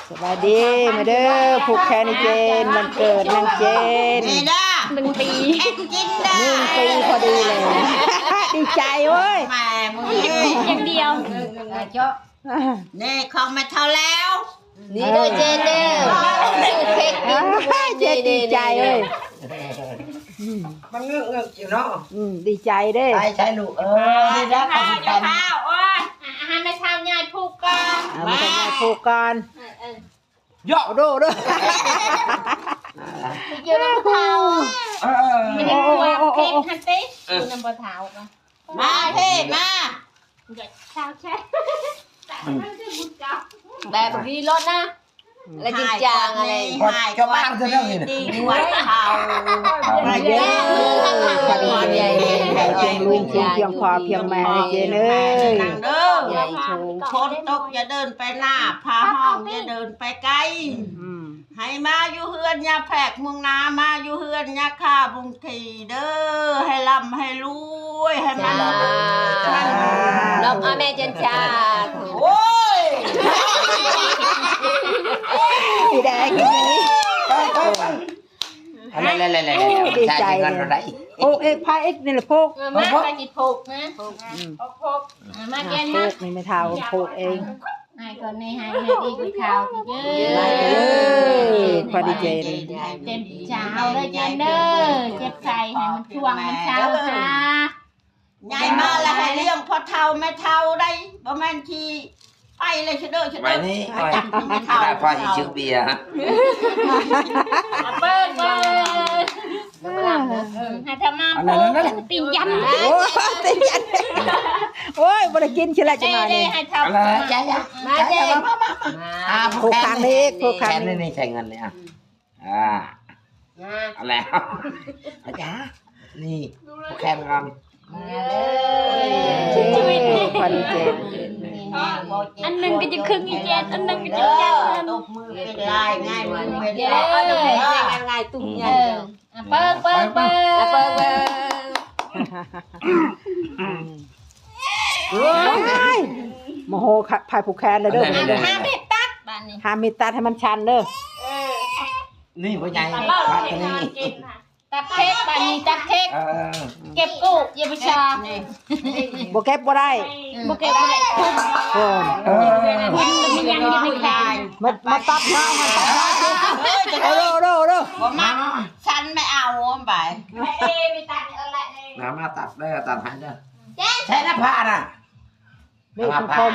สวัสดีมาเด้อผูกแขนเจนมันเกิดนางเจน1 ปีกินได้1 ปีพอดีเลยดีใจเว้ยแม่มึงอย่างเดียวนี่ของมาเท่าแล้วนี่เด้อเจนเด้อเค้กเจนดีใจเว้ยมันเงือกอยู่เนาะดีใจเด้ใช่ลูกนี่นะข้าวโอ้ยอาหารในเช้าใหญ่ผูกก่อนมาทำงานผูกก่อนย่อดูดูเยอะน้ำเท้าไม่ได้กลัวเค้กฮันตี้น้ำปลาเท้ามาเท่มาเช้าใช่แต่ไม่ใช่บุญเก่าแต่บางทีรถนะอะไรจริงจังอะไรก็บ้านจะเรื่องนี้ดีวัดเขามาเยอะพอดีเจนเจนลุงเพียงพอเพียงแม่เจนเอ้ยนั่งเด้อคนตกอย่าเดินไปหน้าพาห้องอย่าเดินไปไกลให้มาอยู่เฮือนยาแพกมุงนามาอยู่เฮือนยาข้าบุงทีเด้อให้ร่ำให้รวยให้มันน้องแม่เจนชาโอ้ยสีแดงอย่างนี้อะไรดีใจเลยโอ้เอ็กพายเอ็กนี่แหละพกมาไปจิตผูกนะพกมาแกนมานี่ไม่เท่าพกเองให้ก่อนในให้ดีกว่าข่าวเยอะพอดีเจนเจ็บเช้าเลยเจนเด้อเจ็บใจให้มันช่วงมันเช้าค่ะใหญ่มาแล้วให้เลี้ยงพอเท่าแม่เท่าได้ประมาณทีไปเลยเฉยๆไปนี่ได้พออีกชื่อเบียร์ฮะเปิ้ลให้ทำมาพูดตีนยันโอ้ตีนยันโอ้ยบริกินชิลาจะมาเนี่ยให้ทำมาเจนผูกคางนี้ผูกคางนี่นี่ใช้เงินเลยอะไรอาจารย์นี่ผูกแขนกันชีวิตพอดีเจนอันนึงก็จะครึ่งอีเจนอันนึงก็จะยันตบมือเป็นลายง่ายมือเป็นลายง่ายตุ้งยันเปิ้ลโมโหพายผูกแขนเลยเด้อห้ามเม็ดตัดบ้านนี้ห้ามเม็ดตัดให้มันชันเด้อนี่พ่อใหญ่ตัดเค้กบ้านนี้ตัดเค้กเก็บกู้อย่าไปชาโบเก็บบ่ได้โบเก็บได้คุณมันยังไม่ได้มาตัดมาตัดมาโดว่ามาฉันไม่เอาไปไม่ตัดอะไรมาตัดได้ตัดให้เด้อใช้หน้าผ้าน่ะไม่ผ้า